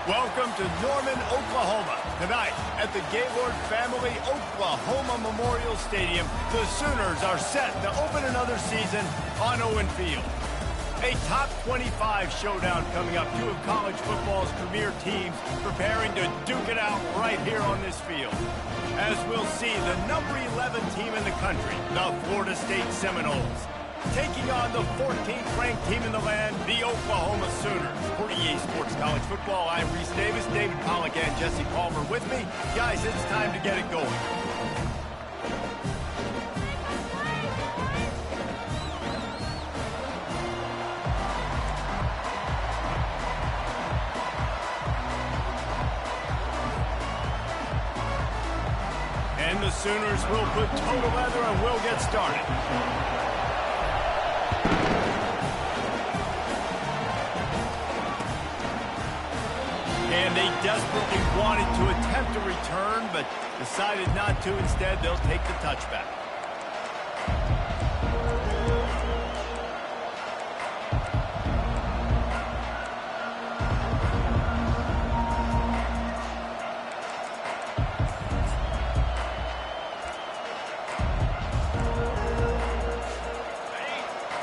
Welcome to Norman, Oklahoma. Tonight at the Gaylord Family Oklahoma Memorial Stadium, the Sooners are set to open another season on Owen Field. A top 25 showdown coming up. Two of college football's premier teams preparing to duke it out right here on this field. As we'll see, the number 11 team in the country, the Florida State Seminoles, taking on the 14th ranked team in the land, the Oklahoma Sooners. For EA Sports College Football, I'm Reese Davis, David Pollack, and Jesse Palmer with me. Guys, it's time to get it going. And the Sooners will put total leather and we'll get started. And they desperately wanted to attempt a return, but decided not to. Instead, they'll take the touchback.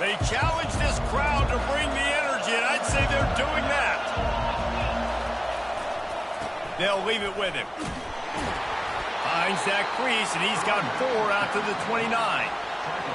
They challenge this crowd to bring the energy, and I'd say they're doing that. They'll leave it with him. Finds that crease, and he's got 4 out to the 29.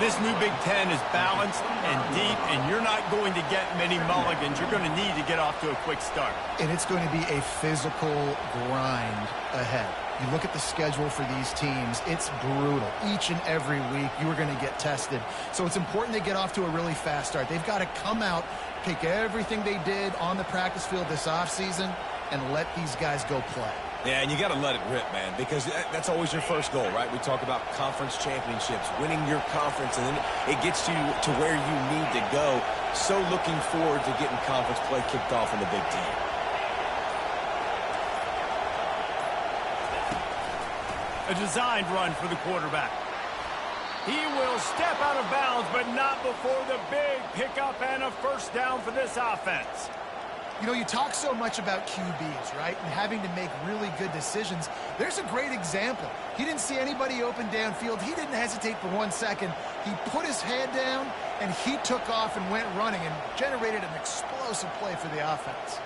This new Big Ten is balanced and deep, and you're not going to get many mulligans. You're going to need to get off to a quick start. And it's going to be a physical grind ahead. You look at the schedule for these teams, it's brutal. Each and every week, you are going to get tested. So it's important they get off to a really fast start. They've got to come out, take everything they did on the practice field this offseason, and let these guys go play. Yeah, and you got to let it rip, man, because that's always your first goal, right? We talk about conference championships, winning your conference, and then it gets you to where you need to go. So looking forward to getting conference play kicked off in the Big Ten. A designed run for the quarterback. He will step out of bounds, but not before the big pickup and a first down for this offense. You know, you talk so much about QBs, right, and having to make really good decisions. There's a great example. He didn't see anybody open downfield. He didn't hesitate for 1 second. He put his head down, and he took off and went running and generated an explosive play for the offense.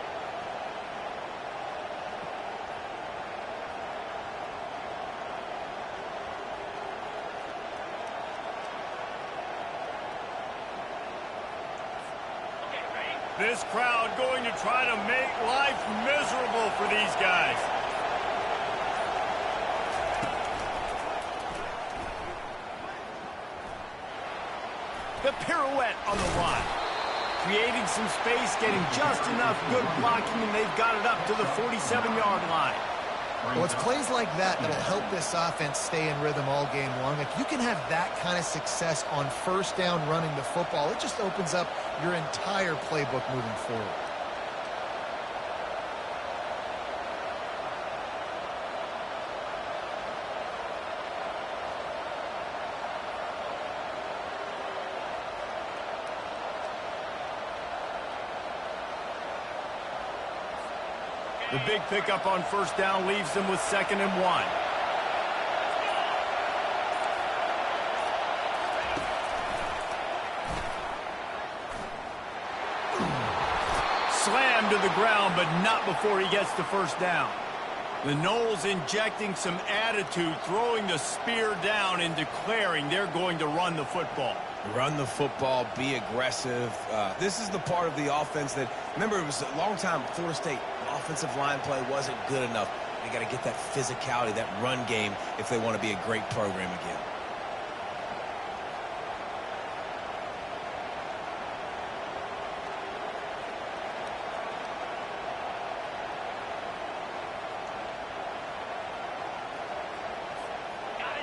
This crowd going to try to make life miserable for these guys. The pirouette on the line. Creating some space, getting just enough good blocking, and they've got it up to the 47-yard line. Well, it's plays like that that'll help this offense stay in rhythm all game long. If you can have that kind of success on first down running the football, it just opens up your entire playbook moving forward. The big pickup on first down leaves them with 2nd and 1. Slammed to the ground, but not before he gets the first down. The Noles injecting some attitude, throwing the spear down and declaring they're going to run the football. Run the football, be aggressive. This is the part of the offense that, remember, it was a long time, Florida State offensive line play wasn't good enough. They got to get that physicality, that run game, if they want to be a great program again.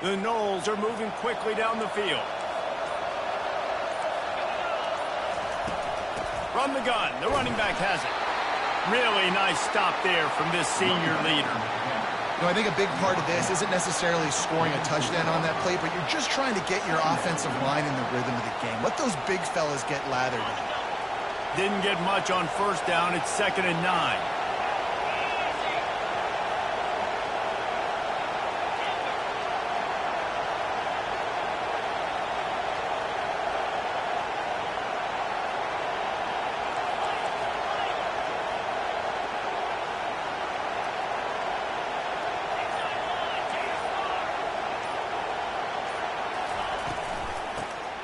The Noles are moving quickly down the field. From the gun, the running back has it. Really nice stop there from this senior leader. You know, I think a big part of this isn't necessarily scoring a touchdown on that play, but you're just trying to get your offensive line in the rhythm of the game. Let those big fellas get lathered in. Didn't get much on first down. It's 2nd and 9.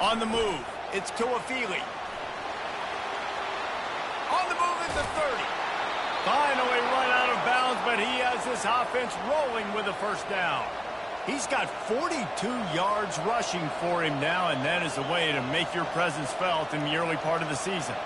On the move, it's Tuafili. On the move at the 30. Finally run out of bounds, but he has this offense rolling with a first down. He's got 42 yards rushing for him now, and that is a way to make your presence felt in the early part of the season.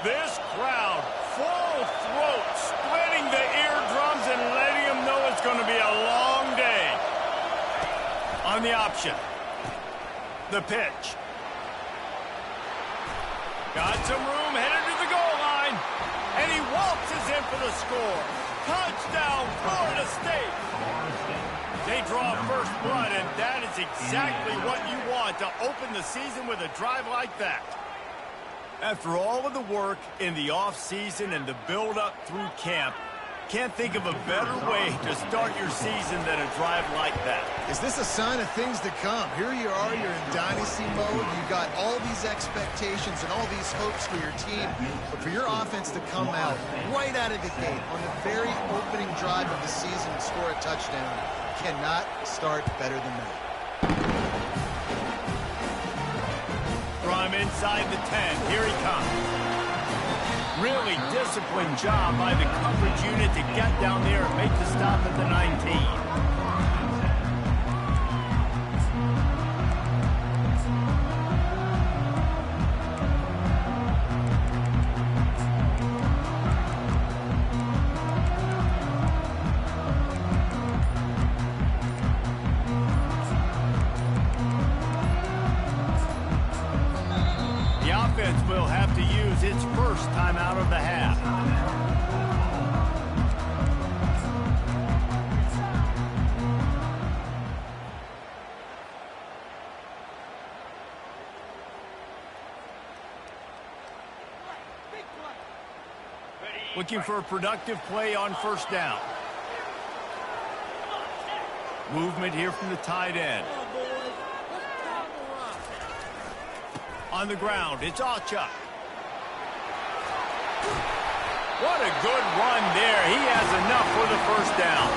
This crowd, full throat, splitting the eardrums and letting them know it's going to be a long day. On the option, the pitch. Got some room, headed to the goal line, and he waltzes in for the score. Touchdown, Florida State. They draw first blood, and that is exactly what you want to open the season with a drive like that. After all of the work in the off-season and the build-up through camp, can't think of a better way to start your season than a drive like that. Is this a sign of things to come? Here you are, you're in dynasty mode. You got all these expectations and all these hopes for your team. But for your offense to come out right out of the gate on the very opening drive of the season and score a touchdown cannot start better than that. From inside the 10, here he comes. Really disciplined job by the coverage unit to get down there and make the stop at the 19. Will have to use its first time out of the half. Looking for a productive play on first down. Movement here from the tight end. On the ground, it's Achuk. What a good run there. He has enough for the first down.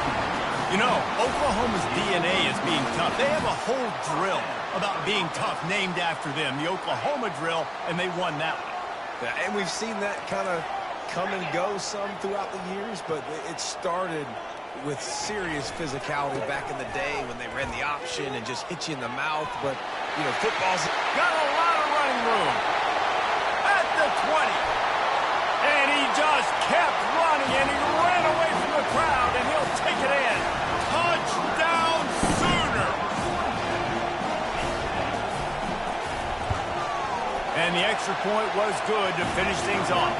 You know, Oklahoma's DNA is being tough. They have a whole drill about being tough named after them, the Oklahoma drill, and they won that one. Yeah, and we've seen that kind of come and go some throughout the years, but it started with serious physicality back in the day when they ran the option and just hit you in the mouth. But, you know, football's got a lot of running room at the 20. And he just kept running, and he ran away from the crowd, and he'll take it in. Touchdown, Sooner! And the extra point was good to finish things off.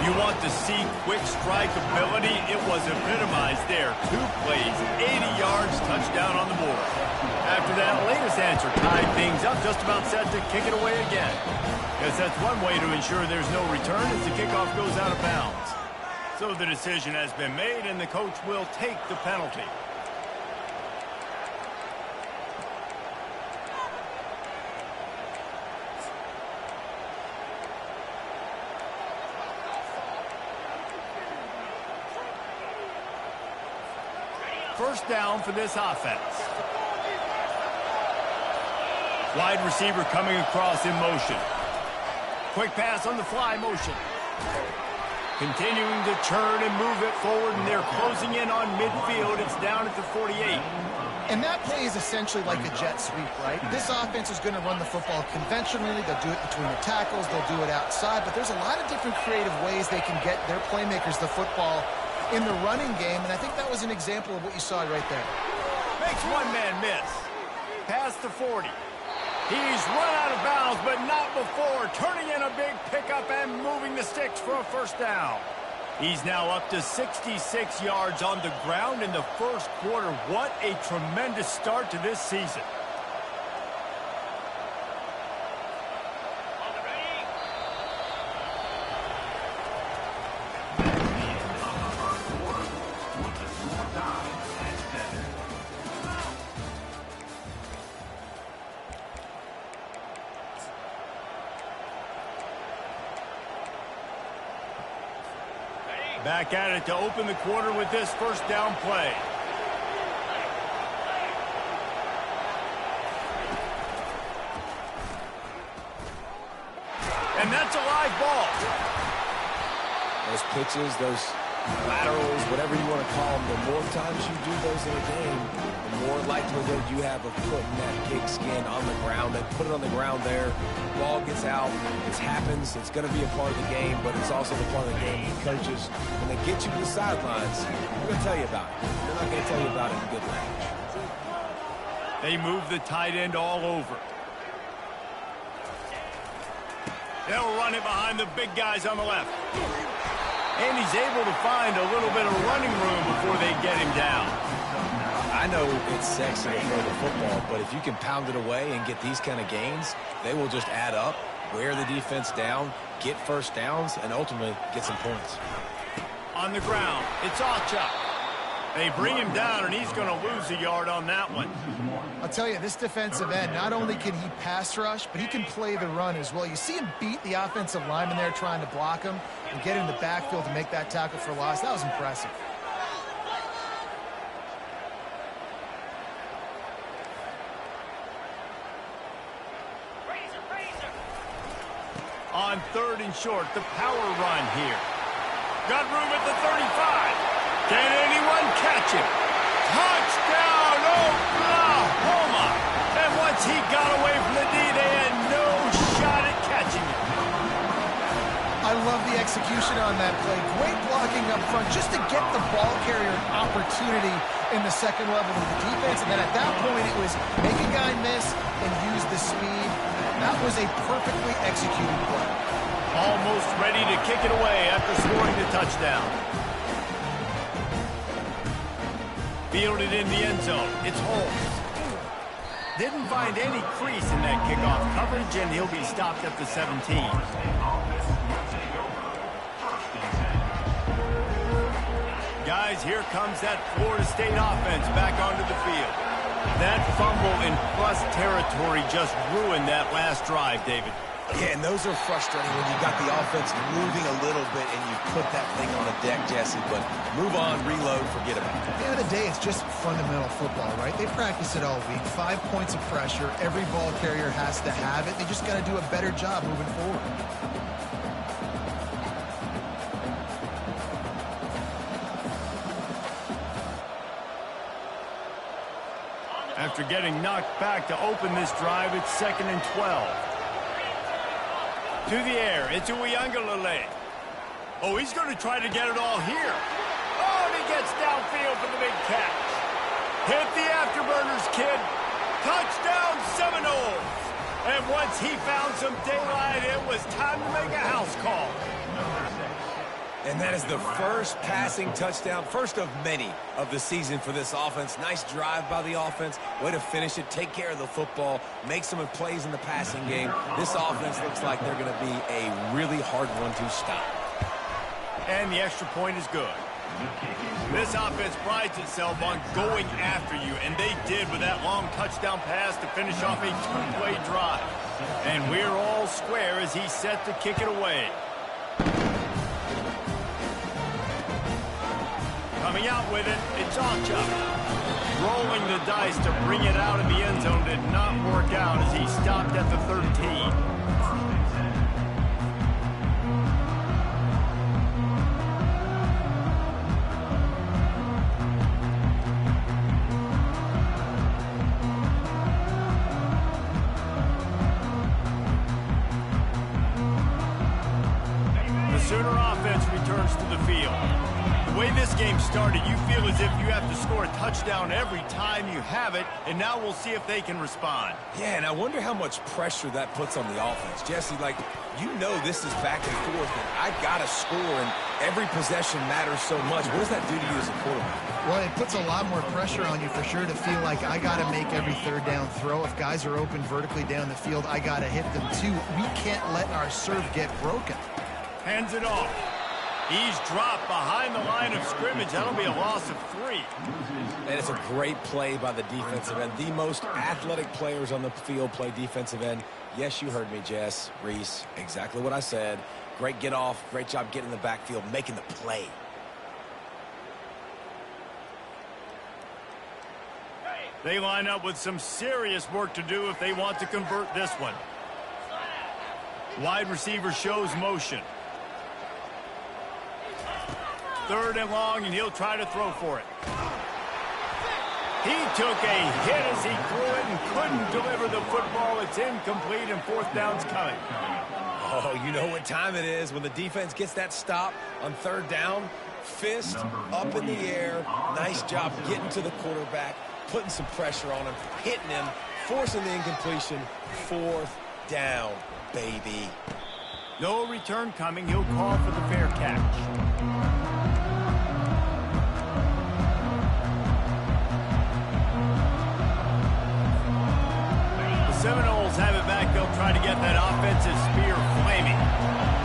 You want to see quick strike ability? It was epitomized there. 2 plays, 80 yards, touchdown on the board. After that latest answer tied things up, just about set to kick it away again. Because that's one way to ensure there's no return as the kickoff goes out of bounds. So the decision has been made, and the coach will take the penalty. First down for this offense. Wide receiver coming across in motion. Quick pass on the fly motion. Continuing to turn and move it forward, and they're closing in on midfield. It's down at the 48. And that play is essentially like a jet sweep, right? This offense is going to run the football conventionally. They'll do it between the tackles. They'll do it outside. But there's a lot of different creative ways they can get their playmakers the football in the running game. And I think that was an example of what you saw right there. Makes one man miss. Past the 40. He's run out of bounds, but not before. Turning in a big pickup and moving the sticks for a first down. He's now up to 66 yards on the ground in the first quarter. What a tremendous start to this season. Back at it to open the quarter with this first down play. And that's a live ball. Those pitches, those laterals, whatever you want to call them, the more times you do those in a game, the more likelihood you have of putting that pigskin on the ground. They put it on the ground there, ball gets out, it happens, it's going to be a part of the game, but it's also the part of the game the coaches, when they get you to the sidelines, they're going to tell you about it. They're not going to tell you about it in good language. They move the tight end all over. They'll run it behind the big guys on the left. And he's able to find a little bit of running room before they get him down. I know it's sexy to throw the football, but if you can pound it away and get these kind of gains, they will just add up, wear the defense down, get first downs, and ultimately get some points. On the ground, it's Ocha. They bring him down, and he's going to lose a yard on that one. I'll tell you, this defensive end, not only can he pass rush, but he can play the run as well. You see him beat the offensive lineman there trying to block him and get in the backfield to make that tackle for loss. That was impressive. On 3rd and short, the power run here. Got room at the 35. Can anyone catch him? Touchdown, Oklahoma! And once he got away from the D, they had no shot at catching him. I love the execution on that play. Great blocking up front just to get the ball carrier an opportunity in the second level of the defense. And then at that point, it was make a guy miss and use the speed. That was a perfectly executed play. Almost ready to kick it away after scoring the touchdown. Fielded in the end zone. It's Holmes. Didn't find any crease in that kickoff coverage, and he'll be stopped at the 17. Guys, here comes that Florida State offense back onto the field. That fumble in plus territory just ruined that last drive, David. Yeah, and those are frustrating when you got the offense moving a little bit and you put that thing on the deck, Jesse. But move on, reload, forget about it. At the end of the day, it's just fundamental football, right? They practice it all week. 5 points of pressure. Every ball carrier has to have it. They just got to do a better job moving forward. After getting knocked back to open this drive, it's 2nd and 12. To the air, it's Uiagalelei. Oh, he's going to try to get it all here. Oh, and he gets downfield for the big catch. Hit the afterburners, kid. Touchdown, Seminoles. And once he found some daylight, it was time to make a house call. And that is the first passing touchdown, first of many of the season for this offense. Nice drive by the offense. Way to finish it, take care of the football, make some plays in the passing game. This offense looks like they're going to be a really hard one to stop. And the extra point is good. This offense prides itself on going after you, and they did with that long touchdown pass to finish off a 2-play drive. And we're all square as he's set to kick it away. Coming out with it, it's Ocha. Rolling the dice to bring it out in the end zone did not work out as he stopped at the 13. The Sooner offense returns to the field. The way this game started, you feel as if you have to score a touchdown every time you have it, and now we'll see if they can respond. Yeah, and I wonder how much pressure that puts on the offense. Jesse, like, you know this is back and forth, and I got to score, and every possession matters so much. What does that do to you as a quarterback? Well, it puts a lot more pressure on you for sure to feel like I got to make every third down throw. If guys are open vertically down the field, I got to hit them too. We can't let our serve get broken. Hands it off. He's dropped behind the line of scrimmage. That'll be a loss of 3. And it's a great play by the defensive end. The most athletic players on the field play defensive end. Yes, you heard me, Jess, Reese. Exactly what I said. Great get off. Great job getting in the backfield, making the play. They line up with some serious work to do if they want to convert this one. Wide receiver shows motion. 3rd and long, and he'll try to throw for it. He took a hit as he threw it and couldn't deliver the football. It's incomplete, and 4th down's coming. Oh, you know what time it is when the defense gets that stop on 3rd down. Fist up in the air. Nice job getting to the quarterback, putting some pressure on him, hitting him, forcing the incompletion. 4th down, baby. No return coming. He'll call for the fair catch. Seminoles have it back. They'll try to get that offensive spear flaming.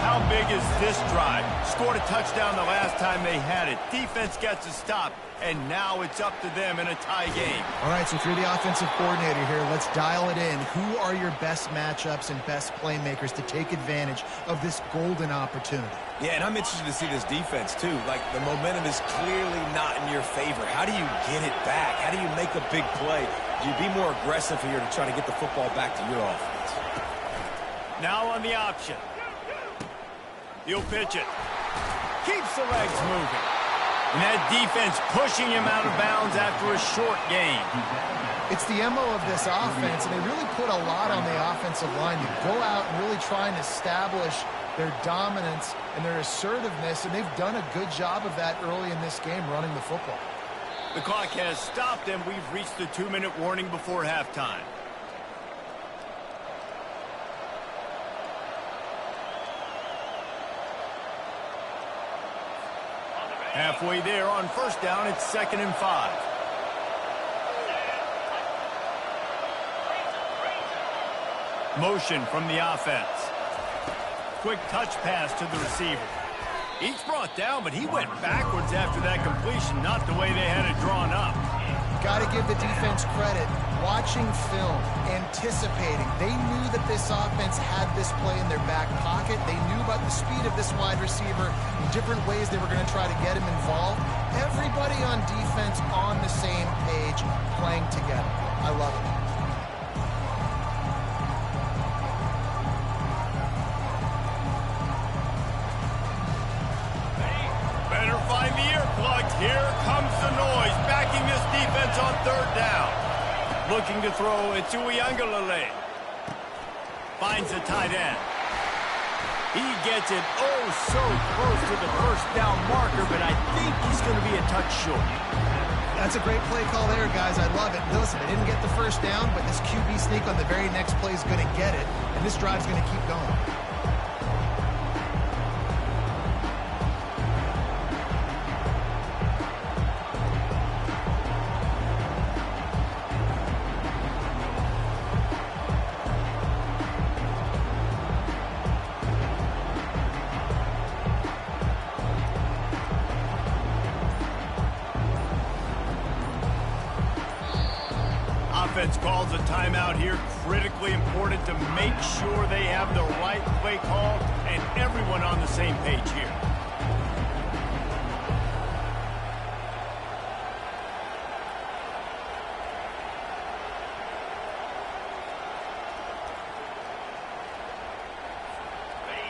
How big is this drive? Scored a touchdown the last time they had it. Defense gets a stop, and now it's up to them in a tie game. All right, so if you're the offensive coordinator here, let's dial it in. Who are your best matchups and best playmakers to take advantage of this golden opportunity? Yeah, and I'm interested to see this defense, too. Like, the momentum is clearly not in your favor. How do you get it back? How do you make a big play? Do you be more aggressive here to try to get the football back to your offense? Now on the option. He'll pitch it. Keeps the legs moving. And that defense pushing him out of bounds after a short gain. It's the MO of this offense, and they really put a lot on the offensive line to go out and really try and establish their dominance and their assertiveness, and they've done a good job of that early in this game, running the football. The clock has stopped, and we've reached the 2-minute warning before halftime. Halfway there on 1st down, it's 2nd and 5. Motion from the offense. Quick touch pass to the receiver. He's brought down, but he went backwards after that completion, not the way they had it drawn up. Got to give the defense credit. Watching film, anticipating. They knew that this offense had this play in their back pocket. They knew about the speed of this wide receiver, different ways they were going to try to get him involved. Everybody on defense on the same page, playing together. I love it. Better find the earplugs. Here comes the noise, backing this defense on 3rd down. Looking to throw, it's Uiagalelei. Finds the tight end. He gets it so close to the 1st down marker, but I think he's going to be a touch short. That's a great play call there, guys. I love it. Listen, they didn't get the 1st down, but this QB sneak on the very next play is going to get it, and this drive's going to keep going. Offense calls a timeout here. Critically important to make sure they have the right play call and everyone on the same page here.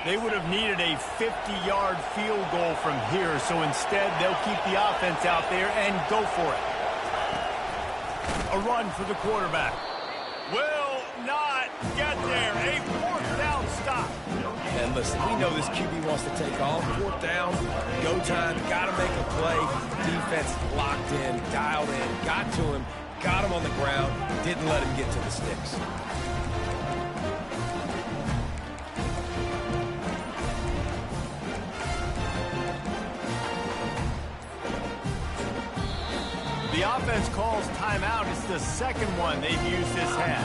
They would have needed a 50-yard field goal from here, so instead they'll keep the offense out there and go for it. A run for the quarterback. Will not get there. A 4th down stop. And listen, we know this QB wants to take off. 4th down, go time, got to make a play. Defense locked in, dialed in, got to him, got him on the ground, didn't let him get to the sticks. The offense calls timeout. It's the 2nd one they've used this half.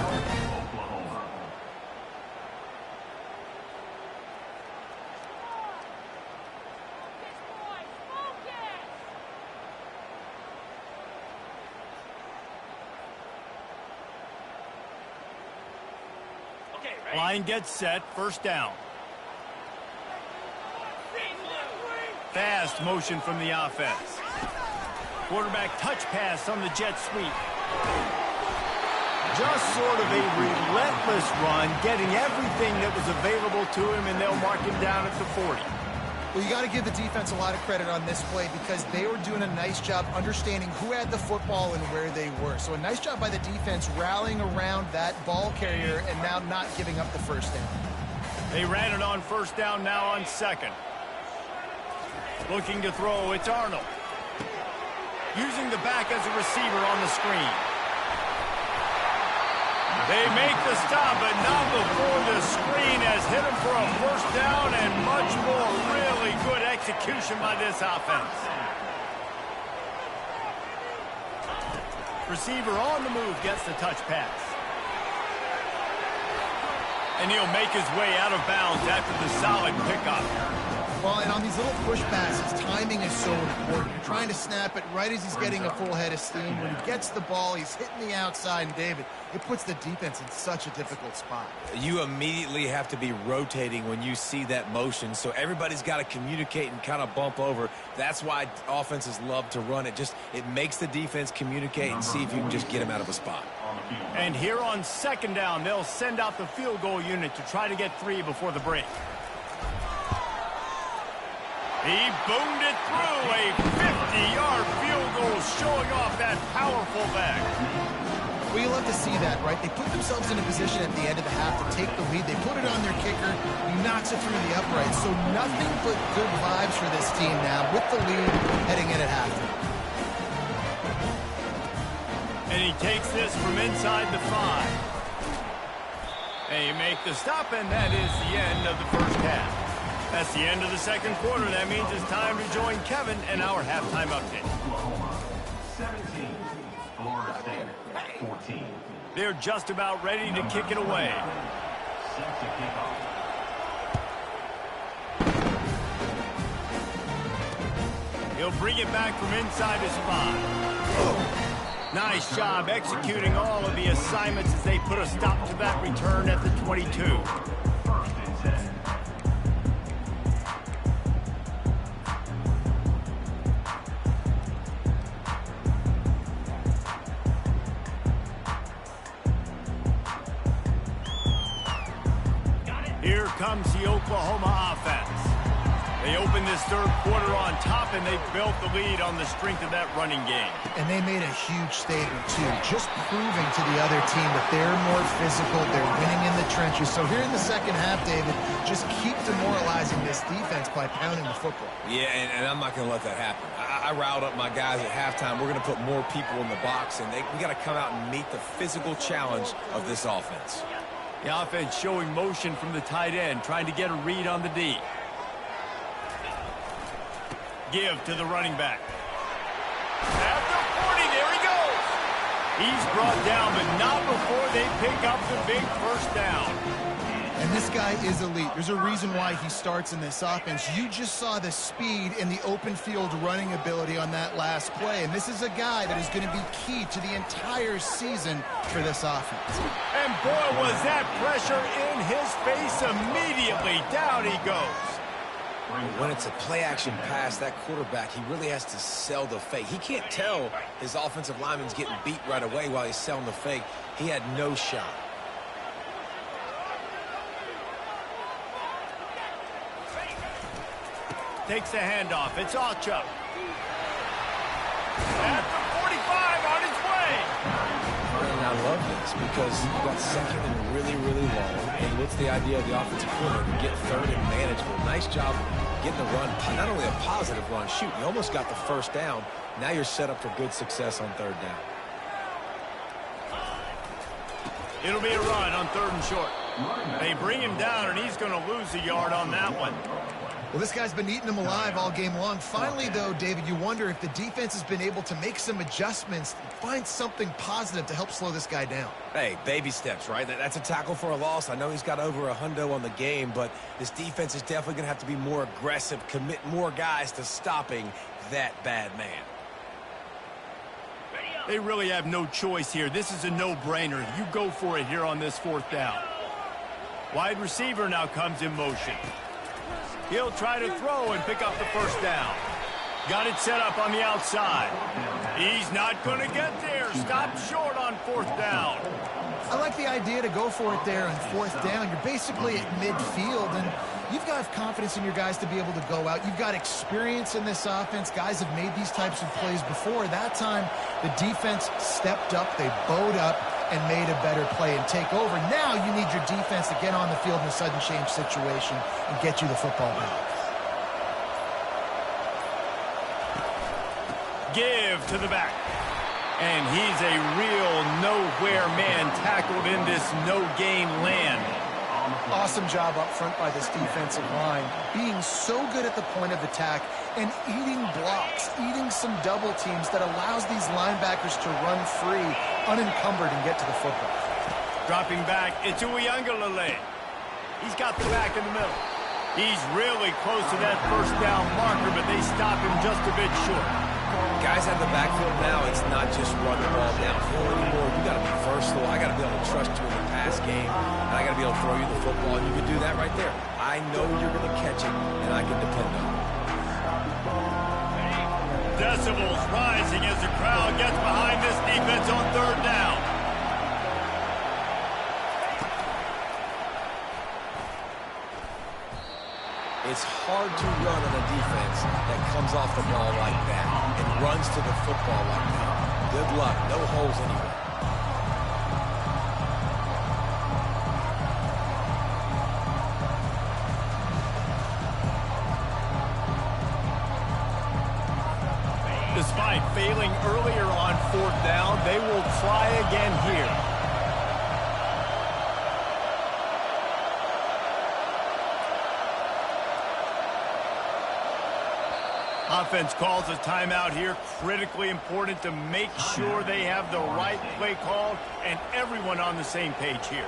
Line gets set. 1st down. Fast motion from the offense. Quarterback touch pass on the jet sweep. just sort of a relentless run, getting everything that was available to him, and they'll mark him down at the 40. Well, you got to give the defense a lot of credit on this play because they were doing a nice job understanding who had the football and where they were. So a nice job by the defense rallying around that ball carrier and now not giving up the first down. They ran it on first down, now on second. Looking to throw, it's Arnold. Using the back as a receiver on the screen. They make the stop, but not before the screen has hit him for a first down and much more. Really good execution by this offense. Receiver on the move gets the touch pass. And he'll make his way out of bounds after the solid pickup. Well, and on these little push passes, timing is so important. You're trying to snap it right as he's getting a full head of steam. When he gets the ball, he's hitting the outside, and David, it puts the defense in such a difficult spot. You immediately have to be rotating when you see that motion, so everybody's got to communicate and kind of bump over. That's why offenses love to run it. It makes the defense communicate and see if you can just get him out of a spot. And here on second down, they'll send out the field goal unit to try to get 3 before the break. He boomed it through, a 50-yard field goal showing off that powerful back. Well, you love to see that, right? They put themselves in a position at the end of the half to take the lead. They put it on their kicker. He knocks it through the uprights. So nothing but good vibes for this team now with the lead heading in at halftime. And he takes this from inside the 5. They make the stop, and that is the end of the first half. That's the end of the second quarter. That means it's time to join Kevin and our halftime update. Oklahoma 17, Florida State 14. They're just about ready to kick it away. Set to kick off. He'll bring it back from inside his 5. Nice job executing all of the assignments as they put a stop to that return at the 22. First and 10. Here comes the Oklahoma offense. They opened this third quarter on top, and they built the lead on the strength of that running game. And they made a huge statement, too, just proving to the other team that they're more physical, they're winning in the trenches. So here in the second half, David, just keep demoralizing this defense by pounding the football. Yeah, and I'm not going to let that happen. I riled up my guys at halftime. We're going to put more people in the box, and we got to come out and meet the physical challenge of this offense. The offense showing motion from the tight end, trying to get a read on the D. Give to the running back. At the 40, there he goes. He's brought down, but not before they pick up the big first down. And this guy is elite. There's a reason why he starts in this offense. You just saw the speed and the open field running ability on that last play. And this is a guy that is going to be key to the entire season for this offense. And boy, was that pressure in his face immediately. Down he goes. When it's a play-action pass, that quarterback, he really has to sell the fake. He can't tell his offensive lineman's getting beat right away while he's selling the fake. He had no shot. Takes the handoff. It's Alchuk. At the 45, on his way. And I love this because you got second and really, really long. And what's the idea of the offensive coordinator? To get third and manageable. Nice job getting the run. Not only a positive run, shoot, you almost got the first down. Now you're set up for good success on third down. It'll be a run on third and short. They bring him down, and he's going to lose a yard on that one. Well, this guy's been eating them alive all game long. Finally, though, David, you wonder if the defense has been able to make some adjustments, find something positive to help slow this guy down. Hey, baby steps, right? That's a tackle for a loss. I know he's got over $100 on the game, but this defense is definitely going to have to be more aggressive, commit more guys to stopping that bad man. They really have no choice here. This is a no-brainer. You go for it here on this fourth down. Wide receiver now comes in motion. He'll try to throw and pick up the first down. Got it set up on the outside. He's not going to get there. Stopped short on fourth down. I like the idea to go for it there on fourth down. You're basically at midfield, and you've got confidence in your guys to be able to go out. You've got experience in this offense. Guys have made these types of plays before. That time, the defense stepped up. They bowed up and made a better play and take over. Now you need your defense to get on the field in a sudden change situation and get you the football back. Give to the back. And he's a real nowhere man tackled in this no-gain land. Awesome job up front by this defensive line, being so good at the point of attack and eating blocks, eating some double teams that allows these linebackers to run free, unencumbered, and get to the football. Dropping back, it's Uiagalelei. He's got the back in the middle. He's really close to that first down marker, but they stop him just a bit short. Guys have the backfield now. It's not just run the ball downfield anymore. You got to be versatile. I got to be able to trust you in the pass game, and I got to be able to throw you the football, and you can do that right there. I know you're going to catch it, and I can depend on it. Decibels rising as the crowd gets behind this defense on third down. It's hard to run on a defense that comes off the ball like that and runs to the football like that. Good luck. No holes anywhere. Despite failing earlier on fourth down, they will try again here. Offense calls a timeout here. Critically important to make sure they have the right play called and everyone on the same page here.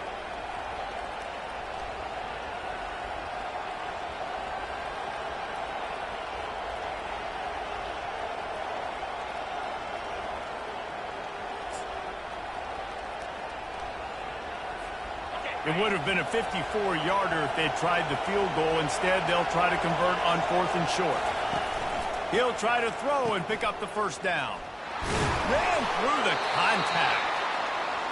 It would have been a 54-yarder if they'd tried the field goal. Instead, they'll try to convert on fourth and short. He'll try to throw and pick up the first down. Ran through the contact.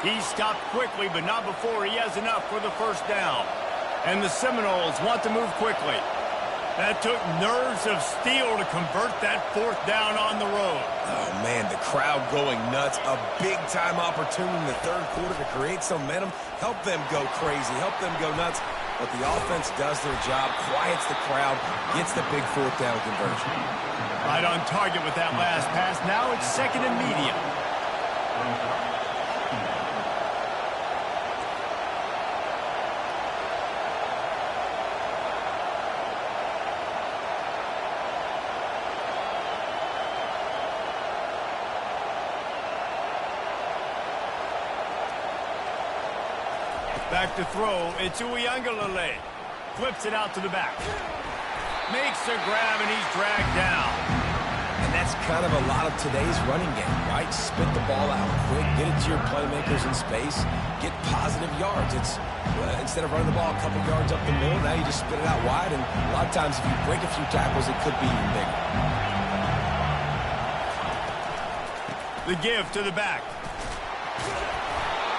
He stopped quickly, but not before he has enough for the first down. And the Seminoles want to move quickly. That took nerves of steel to convert that fourth down on the road. Oh, man, the crowd going nuts. A big-time opportunity in the third quarter to create some momentum. Help them go crazy. Help them go nuts. But the offense does their job, quiets the crowd, gets the big fourth down conversion. Right on target with that last pass. Now it's second and medium. Back to throw. It's Uiagalelei. Flips it out to the back. Makes a grab, and he's dragged down. And that's kind of a lot of today's running game, right? Spit the ball out quick, get it to your playmakers in space, get positive yards. It's instead of running the ball a couple yards up the middle, now you just spit it out wide, and a lot of times if you break a few tackles, it could be even bigger. The give to the back.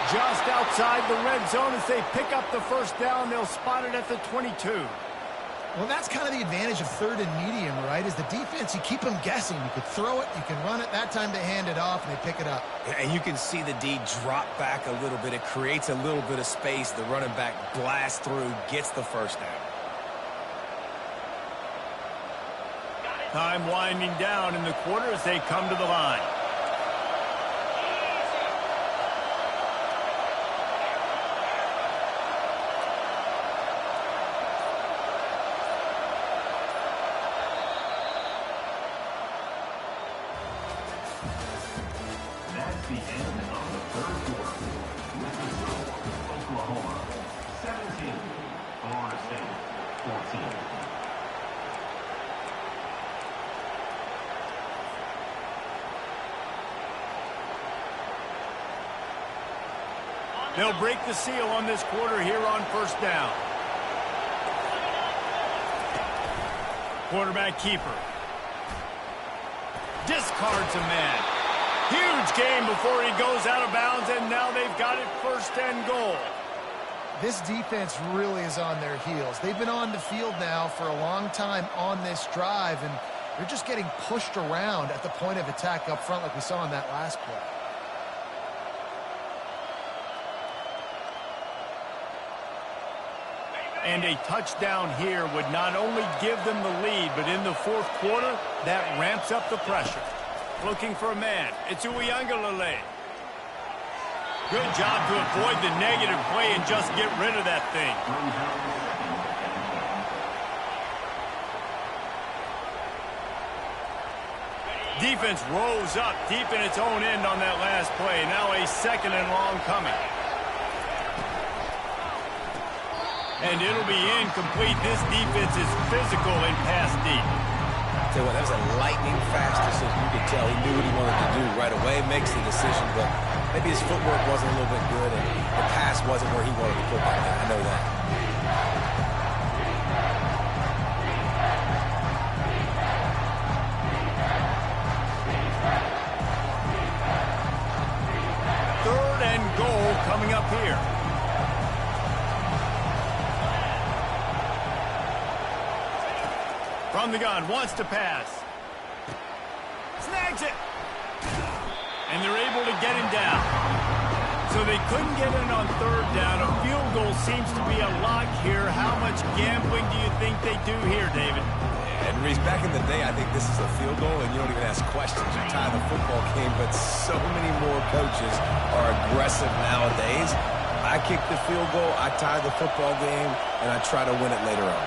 Just outside the red zone as they pick up the first down. They'll spot it at the 22. Well, that's kind of the advantage of third and medium, right? Is the defense, you keep them guessing. You could throw it, you can run it. That time they hand it off, and they pick it up. And you can see the D drop back a little bit. It creates a little bit of space. The running back blasts through, gets the first down. Time winding down in the quarter as they come to the line. That's the end of the third quarter. With the score, Oklahoma 17, Florida State 14. They'll break the seal on this quarter here on first down. Quarterback keeper. Discards a man. Huge gain before he goes out of bounds, and now they've got it 1st and goal. This defense really is on their heels. They've been on the field now for a long time on this drive, and they're just getting pushed around at the point of attack up front like we saw in that last play. And a touchdown here would not only give them the lead, but in the 4th quarter, that ramps up the pressure. Looking for a man. It's Uiagalelei. Good job to avoid the negative play and just get rid of that thing. Defense rose up deep in its own end on that last play. Now a 2nd and long coming. And it'll be incomplete. This defense is physical and pass deep. Tell you what, that was a lightning fast decision. You could tell he knew what he wanted to do right away. Makes the decision, but maybe his footwork wasn't a little bit good, and the pass wasn't where he wanted to put that. I know that. Third and goal coming up here. From the gun, wants to pass. Snags it. And they're able to get him down. So they couldn't get in on 3rd down. A field goal seems to be a lock here. How much gambling do you think they do here, David? And Reese, back in the day, I think this is a field goal, and you don't even ask questions. You tie the football game, but so many more coaches are aggressive nowadays. I kick the field goal, I tie the football game, and I try to win it later on.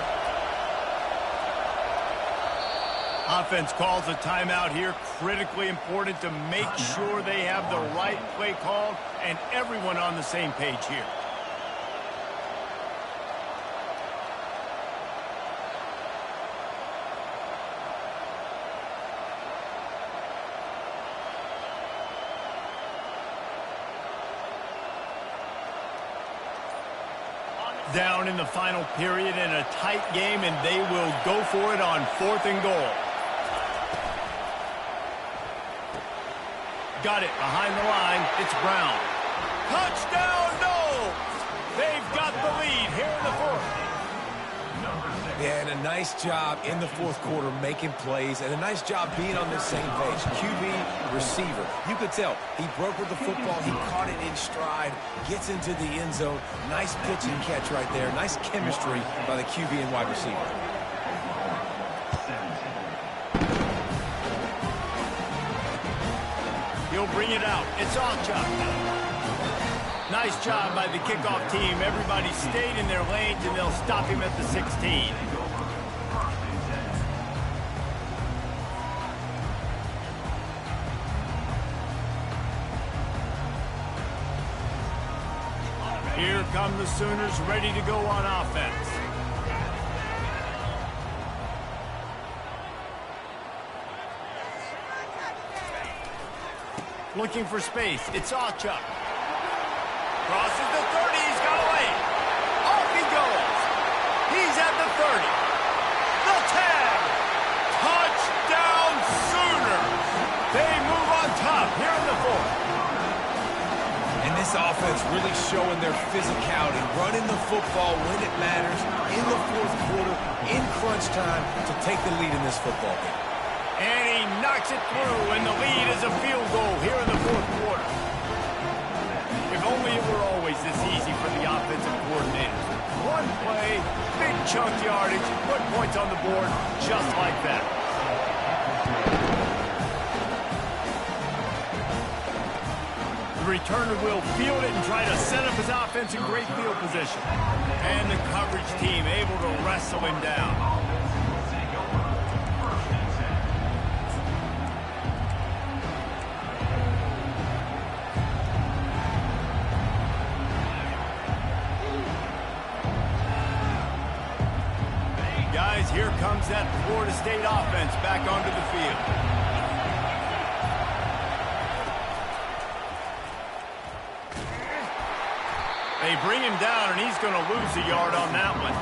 Offense calls a timeout here. Critically important to make sure they have the right play called and everyone on the same page here. Down in the final period in a tight game, and they will go for it on 4th and goal. Got it behind the line. It's Brown. Touchdown, no! They've got the lead here in the 4th. Yeah, and a nice job in the 4th quarter making plays, and a nice job being on the same page. QB, receiver. You could tell he broke with the football. He caught it in stride, gets into the end zone. Nice pitch and catch right there. Nice chemistry by the QB and wide receiver. He'll bring it out. It's Achuk. Nice job by the kickoff team. Everybody stayed in their lanes, and they'll stop him at the 16. Here come the Sooners ready to go on offense. Looking for space. It's Achuk. Crosses the 30. He's got away. Off he goes. He's at the 30. The tag. Touchdown Sooners. They move on top here in the 4th. And this offense really showing their physicality, running the football when it matters, in the 4th quarter, in crunch time, to take the lead in this football game. And he knocks it through, and the lead is a field goal here in the 4th quarter. If only it were always this easy for the offensive coordinators. One play, big chunk yardage, put points on the board just like that. The returner will field it and try to set up his offense in great field position. And the coverage team able to wrestle him down. Guys, here comes that Florida State offense back onto the field. They bring him down, and he's going to lose a yard on that one.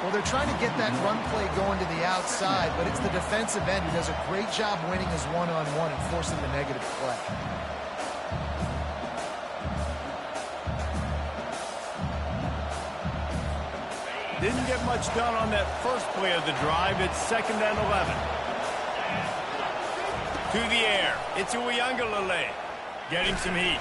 Well, they're trying to get that run play going to the outside, but it's the defensive end who does a great job winning his one-on-one and forcing the negative play. Didn't get much done on that first play of the drive. It's 2nd and 11. To the air. It's Uiagalelei getting some heat.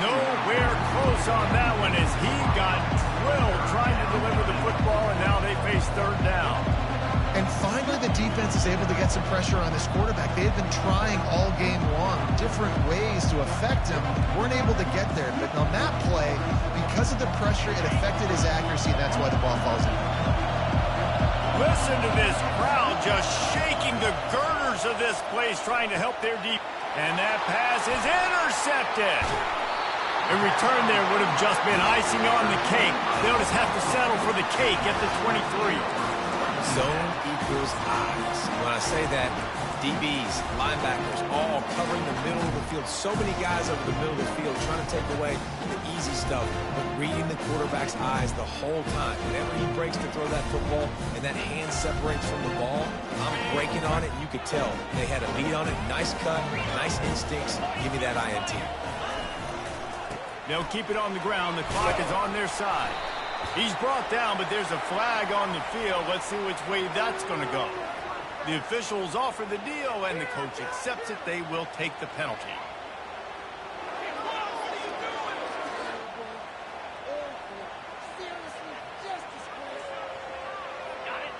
Nowhere close on that one as he got drilled trying to deliver the football, and now they face 3rd down. And finally the defense is able to get some pressure on this quarterback. They had been trying all game long different ways to affect him. Weren't able to get there. But on that play, because of the pressure, it affected his accuracy, and that's why the ball falls in. Listen to this crowd just shaking the girders of this place, trying to help their deep. And that pass is intercepted. In return, there would have just been icing on the cake. They'll just have to settle for the cake at the 23. Zone equals eyes. When I say that, DBs, linebackers, all covering the middle of the field. So many guys over the middle of the field trying to take away the easy stuff, but reading the quarterback's eyes the whole time. Whenever he breaks to throw that football and that hand separates from the ball, I'm breaking on it. You could tell they had a lead on it. Nice cut, nice instincts. Give me that INT. They'll keep it on the ground. The clock is on their side. He's brought down, but there's a flag on the field. Let's see which way that's going to go. The officials offer the deal, and the coach accepts it. They will take the penalty.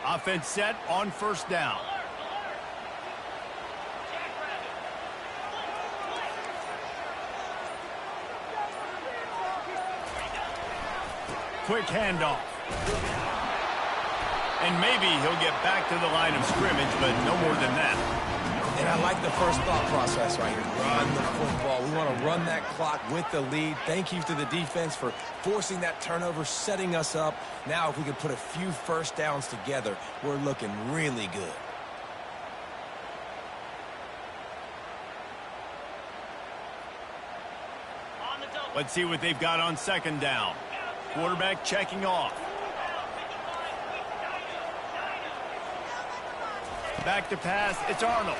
Offense set on 1st down. Quick handoff. And maybe he'll get back to the line of scrimmage, but no more than that. And I like the first thought process right here. Run the football. We want to run that clock with the lead. Thank you to the defense for forcing that turnover, setting us up. Now if we can put a few first downs together, we're looking really good. Let's see what they've got on 2nd down. Quarterback checking off. Back to pass. It's Arnold.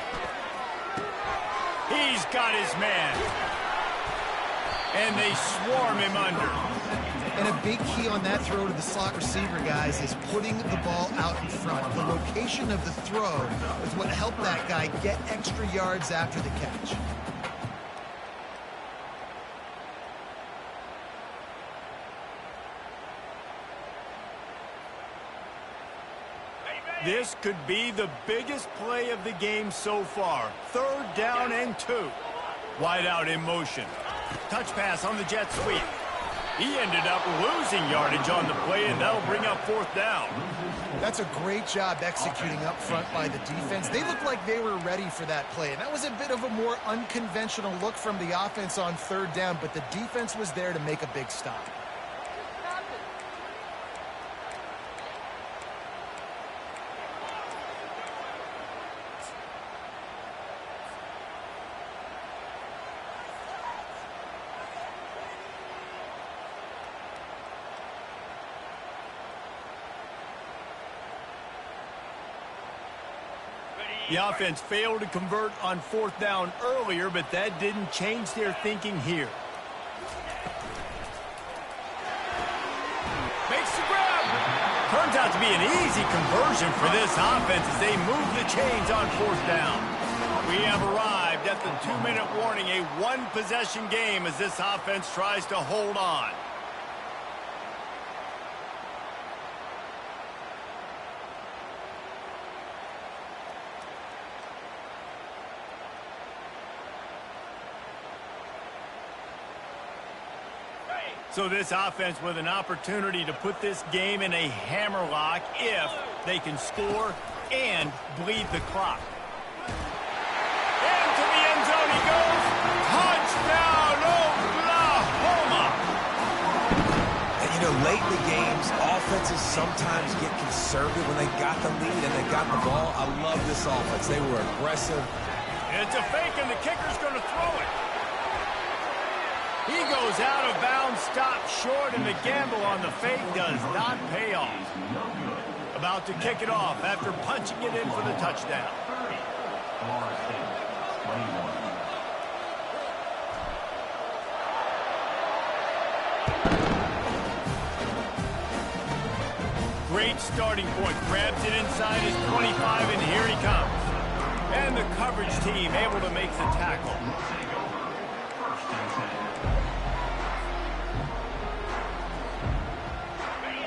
He's got his man. And they swarm him under. And a big key on that throw to the slot receiver, guys, is putting the ball out in front. The location of the throw is what helped that guy get extra yards after the catch. This could be the biggest play of the game so far. 3rd down and 2. Wide out in motion. Touch pass on the jet sweep. He ended up losing yardage on the play, and that'll bring up 4th down. That's a great job executing up front by the defense. They looked like they were ready for that play, and that was a bit of a more unconventional look from the offense on 3rd down, but the defense was there to make a big stop. The offense failed to convert on 4th down earlier, but that didn't change their thinking here. Makes the grab. Turns out to be an easy conversion for this offense as they move the chains on 4th down. We have arrived at the 2-minute warning, a one-possession game as this offense tries to hold on. So this offense with an opportunity to put this game in a hammerlock if they can score and bleed the clock. Into the end zone he goes. Touchdown, Oklahoma! And you know, late in the games, offenses sometimes get conservative when they got the lead and they got the ball. I love this offense. They were aggressive. It's a fake, and the kicker's going to throw it. He goes out of bounds, stopped short, and the gamble on the fake does not pay off. About to kick it off after punching it in for the touchdown. Florida State, 21. Great starting point. Grabs it inside his 25, and here he comes. And the coverage team able to make the tackle.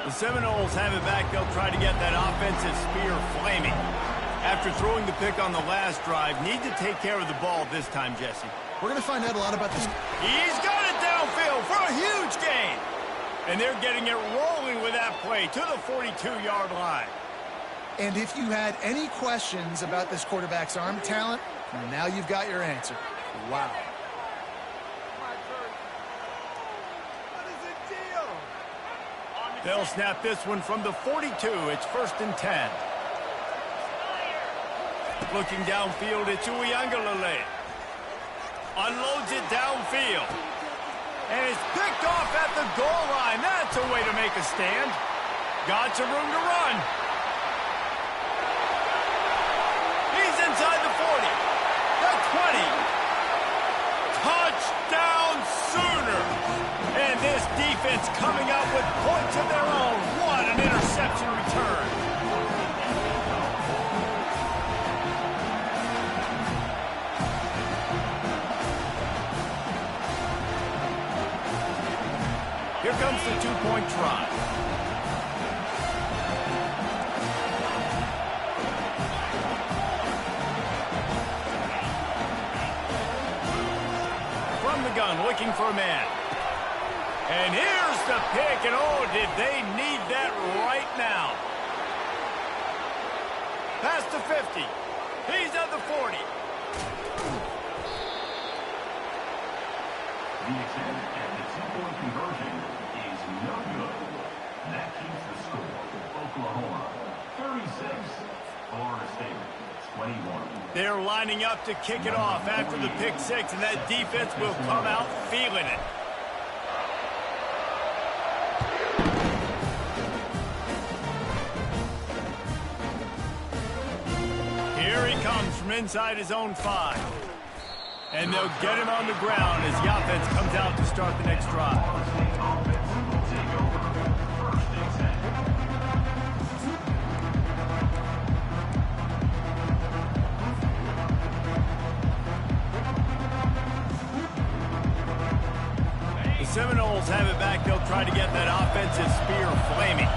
The Seminoles have it back. They'll try to get that offensive spear flaming. After throwing the pick on the last drive, need to take care of the ball this time, Jesse. We're going to find out a lot about this. He's got it downfield for a huge gain. And they're getting it rolling with that play to the 42-yard line. And if you had any questions about this quarterback's arm talent, now you've got your answer. Wow. They'll snap this one from the 42. It's 1st and 10. Looking downfield, it's Uiagalelei. Unloads it downfield. And it's picked off at the goal line. That's a way to make a stand. Got some room to run. He's inside the 40. The 20. Touchdown Sooners. And this defense coming up with points of their own. What an interception return. Here comes the two-point try. From the gun, looking for a man. And here's the pick, and oh, did they need that right now. Past the 50. He's at the 40. The attempt at the two-point conversion is no good. That keeps the score. Oklahoma, 36. Florida State, 21. They're lining up to kick it off after the pick six, and that defense will come out feeling it. Here he comes from inside his own 5. And they'll get him on the ground as the offense comes out to start the next drive. The Seminoles have it back. They'll try to get that offensive spear flaming.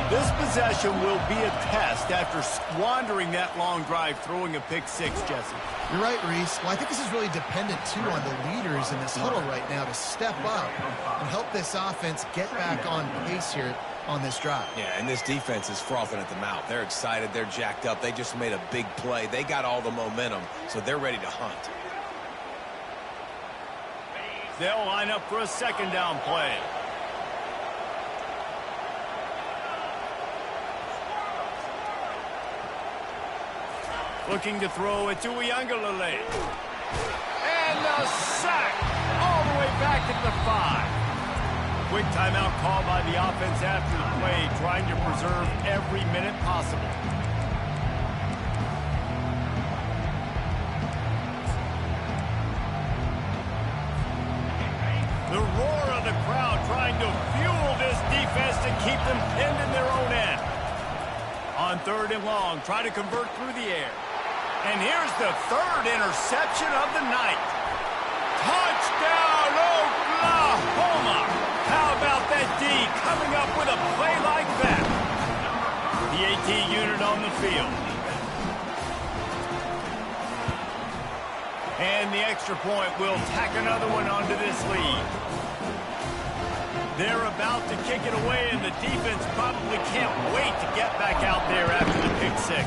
This possession will be a test after squandering that long drive, throwing a pick six, Jesse. You're right, Reese. Well, I think this is really dependent, too, on the leaders in this huddle right now to step up and help this offense get back on pace here on this drive. Yeah, and this defense is frothing at the mouth. They're excited. They're jacked up. They just made a big play. They got all the momentum, so they're ready to hunt. They'll line up for a second down play. Looking to throw it to Uiagalelei. And the sack all the way back at the 5. Quick timeout called by the offense after the play, trying to preserve every minute possible. The roar of the crowd trying to fuel this defense to keep them pinned in their own end. On 3rd and long, try to convert through the air. And here's the 3rd interception of the night. Touchdown, Oklahoma! How about that D coming up with a play like that? The AT unit on the field. And the extra point will tack another one onto this lead. They're about to kick it away, and the defense probably can't wait to get back out there after the pick six.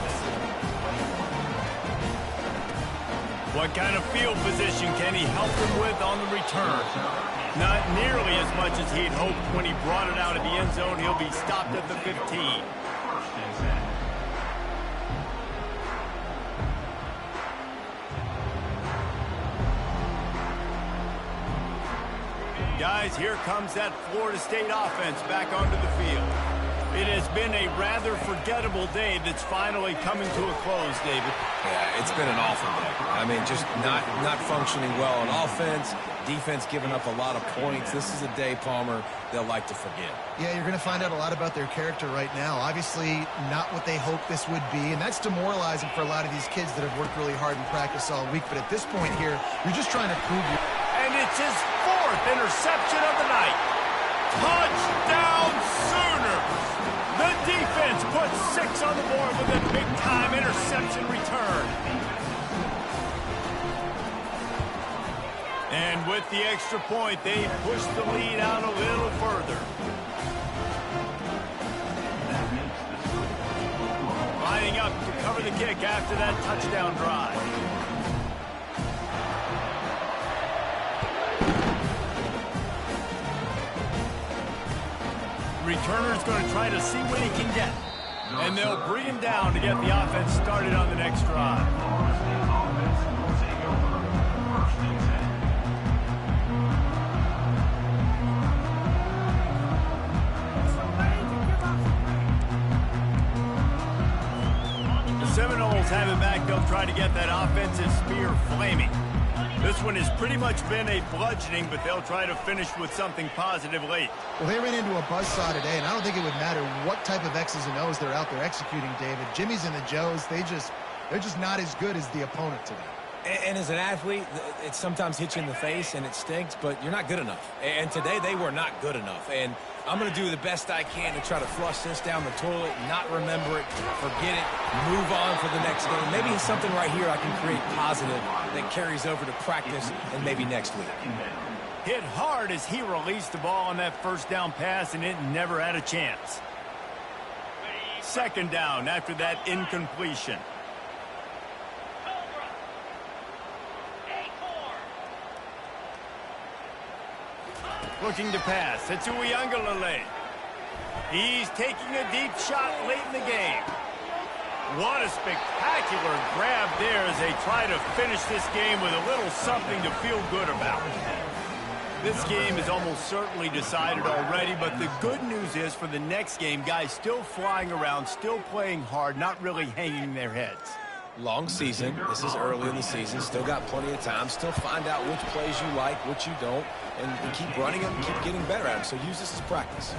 What kind of field position can he help them with on the return? Not nearly as much as he'd hoped when he brought it out of the end zone. He'll be stopped at the 15. Guys, here comes that Florida State offense back onto the field. It has been a rather forgettable day that's finally coming to a close, David. Yeah, it's been an awful day. I mean, just not functioning well on offense, defense giving up a lot of points. This is a day, Palmer, they'll like to forget. Yeah, you're going to find out a lot about their character right now. Obviously, not what they hoped this would be, and that's demoralizing for a lot of these kids that have worked really hard in practice all week. But at this point here, you're just trying to prove you. And it's his 4th interception of the night. Touchdown, Sooners! The defense puts 6 on the board with a big-time interception return. And with the extra point, they push the lead out a little further. Lining up to cover the kick after that touchdown drive. Returner's going to try to see what he can get. And they'll bring him down to get the offense started on the next drive. The Seminoles have it back. They'll try to get that offensive spear flaming. This one has pretty much been a bludgeoning, but they'll try to finish with something positive late. Well, they ran into a buzzsaw today, and I don't think it would matter what type of X's and O's they're out there executing, David. Jimmy's and the Joes, they're just not as good as the opponent today. And as an athlete, it sometimes hits you in the face and it stinks, but you're not good enough. And today they were not good enough. And I'm going to do the best I can to try to flush this down the toilet, not remember it, forget it, move on for the next game. Maybe it's something right here I can create positive that carries over to practice and maybe next week. Hit hard as he released the ball on that first down pass, and it never had a chance. 2nd down after that incompletion. Looking to pass. It's Uiagalelei. He's taking a deep shot late in the game. What a spectacular grab there as they try to finish this game with a little something to feel good about. This game is almost certainly decided already, but the good news is for the next game, guys still flying around, still playing hard, not really hanging their heads. Long season. This is early in the season. Still got plenty of time. Still find out which plays you like, which you don't, and keep running them and keep getting better at them. So use this as practice.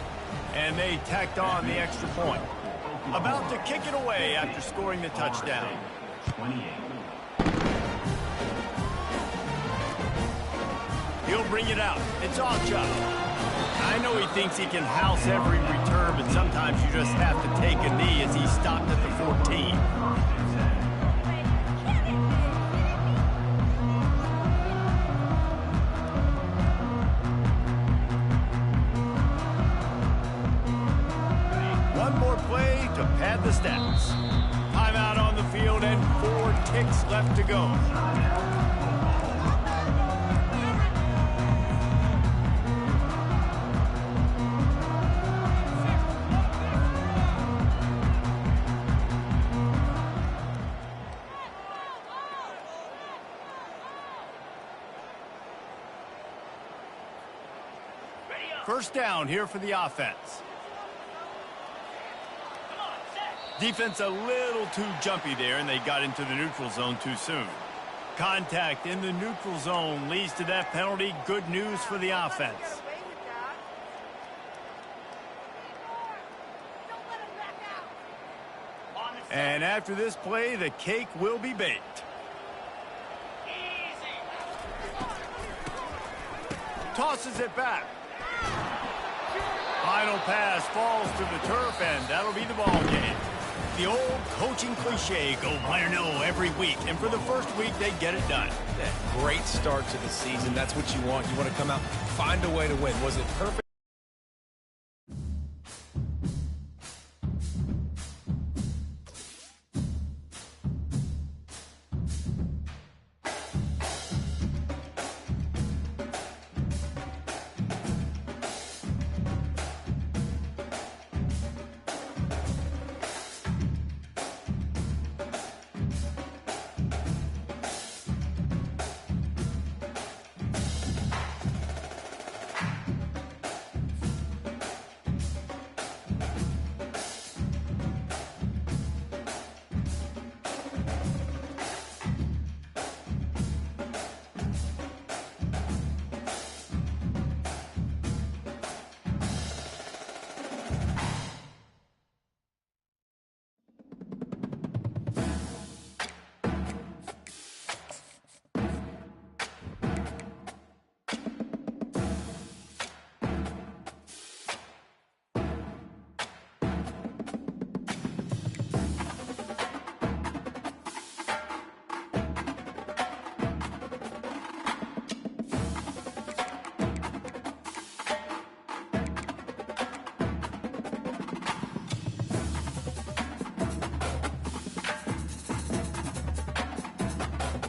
And they tacked on the extra point. About to kick it away after scoring the touchdown. 28. He'll bring it out. It's Ocha. I know he thinks he can house every return, but sometimes you just have to take a knee as he stopped at the 14. To pad the stats. Timeout on the field and 4 ticks left to go. First down here for the offense. Defense a little too jumpy there, and they got into the neutral zone too soon. Contact in the neutral zone leads to that penalty. Good news for the offense. And after this play, the cake will be baked. Tosses it back. Final pass falls to the turf, and that'll be the ball game. The old coaching cliche, go win or no every week. And for the first week, they get it done. That great start to the season. That's what you want. You want to come out, find a way to win. Was it perfect?